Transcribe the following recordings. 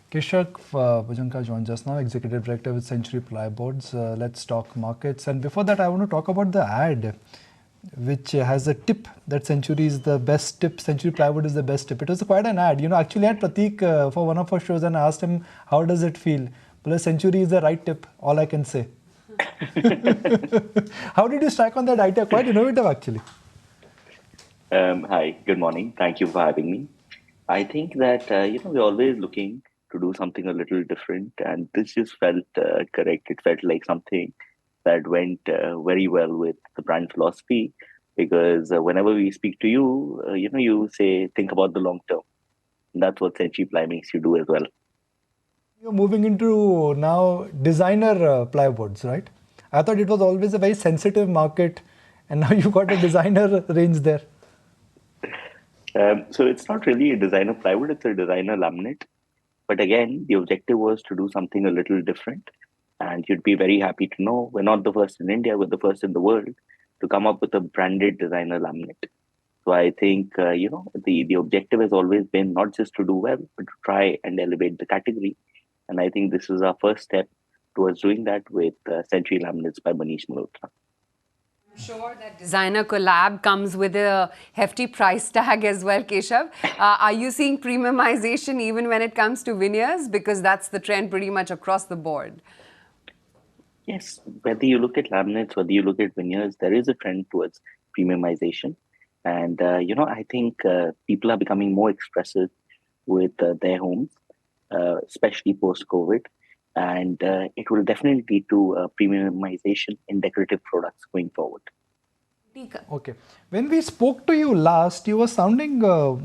Keshav Bhajanka joins us now, Executive Director with CenturyPly Boards. Let's talk markets. And before that, I want to talk about the ad, which has a tip that Century is the best tip. Century Plywood is the best tip. It was quite an ad. Actually, I had Pratik for one of our shows and I asked him, how does it feel? Well, Century is the right tip, all I can say. How did you strike on that idea? Quite innovative, actually. Hi, good morning. Thank you for having me. I think that we're always looking to do something a little different, and this just felt correct. It felt like something that went very well with the brand philosophy, because whenever we speak to you, you say think about the long term. And that's what CenturyPly makes you do as well. You're moving into now designer plyboards, right? I thought it was always a very sensitive market, and now you got a designer range there. So it's not really a designer plywood; it's a designer laminate. But again, the objective was to do something a little different. And you'd be very happy to know we're not the first in India, we're the first in the world to come up with a branded designer laminate. So I think, the objective has always been not just to do well, but to try and elevate the category. And I think this is our first step towards doing that with Century Laminates by Manish Malhotra. I'm sure that designer collab comes with a hefty price tag as well, Keshav. Are you seeing premiumization even when it comes to veneers? Because that's the trend pretty much across the board. Yes, whether you look at laminates, whether you look at veneers, there is a trend towards premiumization. And, I think people are becoming more expressive with their homes, especially post COVID. And it will definitely lead to premiumization in decorative products going forward. Okay. When we spoke to you last, you were sounding not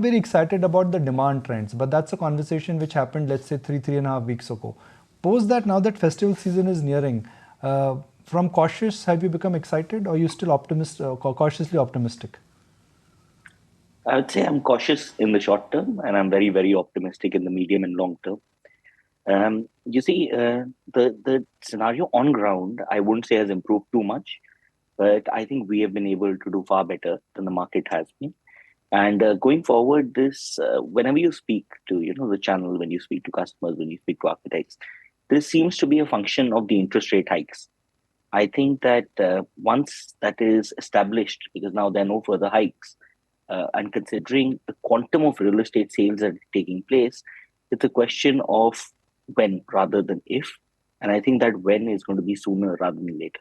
very excited about the demand trends, but that's a conversation which happened, let's say, three and a half weeks ago. Post that, now that festival season is nearing, from cautious, have you become excited, or are you still cautiously optimistic? I would say I'm cautious in the short term, and I'm very, very optimistic in the medium and long term. You see, the scenario on ground, I wouldn't say has improved too much, but I think we have been able to do far better than the market has been. And going forward, this whenever you speak to the channel, when you speak to customers, when you speak to architects, this seems to be a function of the interest rate hikes. I think that once that is established, because now there are no further hikes, and considering the quantum of real estate sales that are taking place, it's a question of when rather than if. And I think that when is going to be sooner rather than later.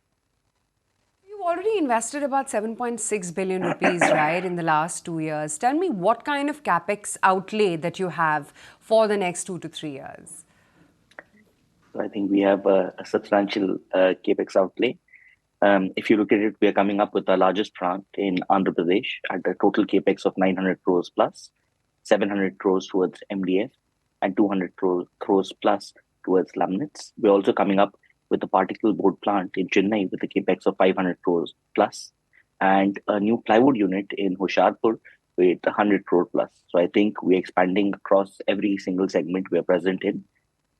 You've already invested about 7.6 billion rupees, right, in the last 2 years. Tell me what kind of capex outlay that you have for the next 2 to 3 years. So I think we have a substantial capex outlay. If you look at it, we are coming up with our largest plant in Andhra Pradesh at a total capex of 900 crores plus, 700 crores towards MDF, and 200 crores plus towards laminates. We're also coming up with a particle board plant in Chennai with a capex of 500 crores plus, and a new plywood unit in Hoshiarpur with 100 crore plus. So I think we're expanding across every single segment we are present in,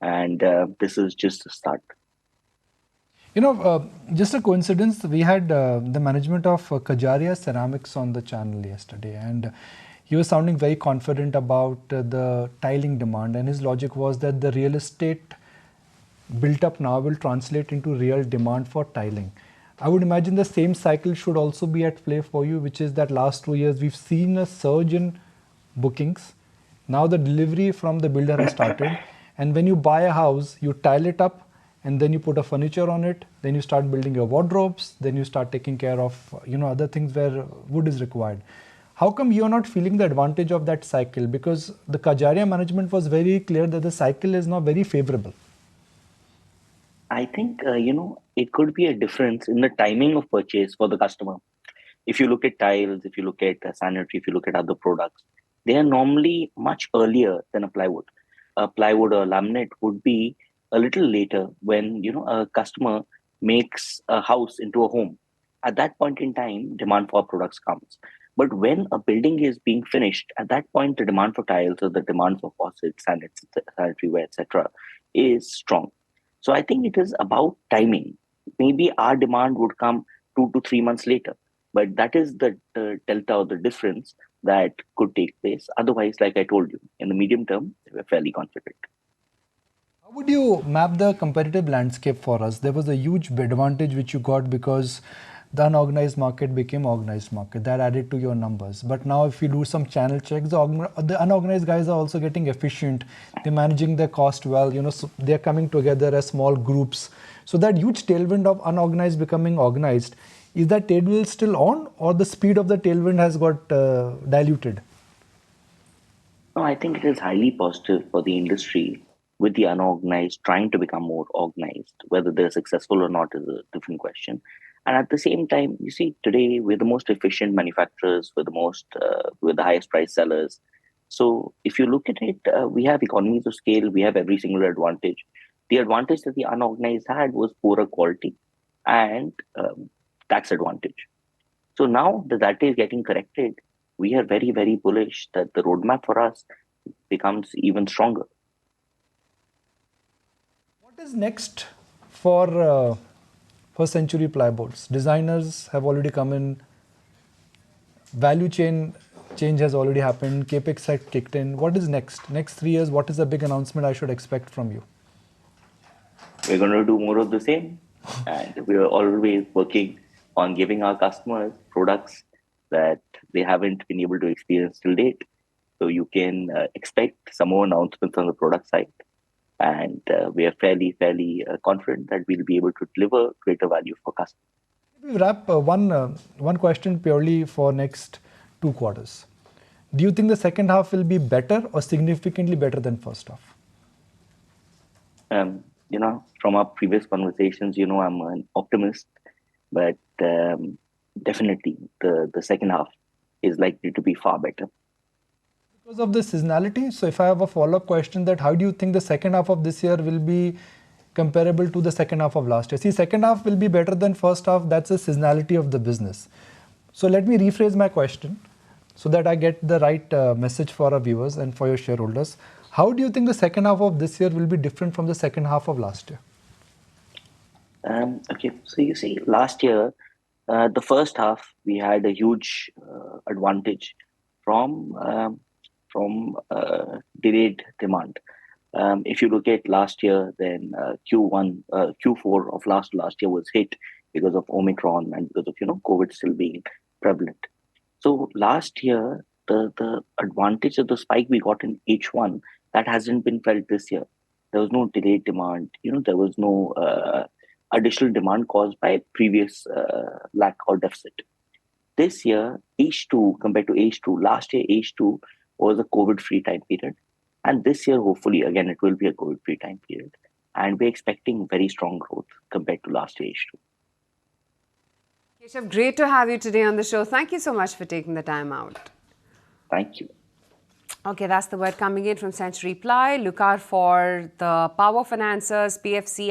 and this is just a start. Just a coincidence, we had the management of Kajaria Ceramics on the channel yesterday, and he was sounding very confident about the tiling demand, and his logic was that the real estate built up now will translate into real demand for tiling. I would imagine the same cycle should also be at play for you, which is that last 2 years we've seen a surge in bookings. Now the delivery from the builder has started, and when you buy a house, you tile it up, and then you put a furniture on it, then you start building your wardrobes, then you start taking care of other things where wood is required. How come you're not feeling the advantage of that cycle? Because the Kajaria management was very clear that the cycle is now very favorable. I think, it could be a difference in the timing of purchase for the customer. If you look at tiles, if you look at sanitary, if you look at other products, they are normally much earlier than a plywood. A plywood or laminate would be a little later when, a customer makes a house into a home. At that point in time, demand for products comes. But when a building is being finished, at that point, the demand for tiles or the demand for faucets, sanitary ware, etc., is strong. So I think it is about timing. Maybe our demand would come 2 to 3 months later, but that is the delta or the difference that could take place. Otherwise, like I told you, in the medium term, we're fairly confident. How would you map the competitive landscape for us? There was a huge advantage which you got because the unorganized market became organized market. That added to your numbers. But now if you do some channel checks, the unorganized guys are also getting efficient. They're managing their cost well. So they're coming together as small groups. So that huge tailwind of unorganized becoming organized, is that tailwind still on, or the speed of the tailwind has got diluted? No, I think it is highly positive for the industry with the unorganized trying to become more organized. Whether they're successful or not is a different question. And at the same time, you see, today we're the most efficient manufacturers, we're the highest price sellers. So if you look at it, we have economies of scale, we have every single advantage. The advantage that the unorganized had was poorer quality and tax advantage. So now that is getting corrected, we are very, very bullish that the roadmap for us becomes even stronger. What is next for CenturyPly boards? Designers have already come in. Value chain change has already happened. Capex had kicked in. What is next? Next 3 years, what is the big announcement I should expect from you? We're going to do more of the same. And we are always working on giving our customers products that they haven't been able to experience till date. So you can expect some more announcements on the product side. And we are fairly confident that we'll be able to deliver greater value for customers. We wrap one question purely for next 2 quarters. Do you think the second half will be better or significantly better than first half? From our previous conversations, I'm an optimist, but definitely the second half is likely to be far better. Because of the seasonality. So if I have a follow-up question, that how do you think the second half of this year will be comparable to the second half of last year? See, second half will be better than first half. That's the seasonality of the business. So let me rephrase my question so that I get the right message for our viewers and for your shareholders. How do you think the second half of this year will be different from the second half of last year? Okay, so you see, last year, the first half, we had a huge advantage from delayed demand. If you look at last year, then Q4 of last year was hit because of Omicron and because of COVID still being prevalent. So last year, the advantage of the spike we got in H1 that hasn't been felt this year. There was no delayed demand. There was no additional demand caused by previous lack or deficit. This year, H2 compared to H2, last year H2 was a COVID-free time period. And this year, hopefully, again, it will be a COVID-free time period. And we're expecting very strong growth compared to last year H2. Keshav, great to have you today on the show. Thank you so much for taking the time out. Thank you. Okay, that's the word coming in from CenturyPly. Look out for the power financers, PFC.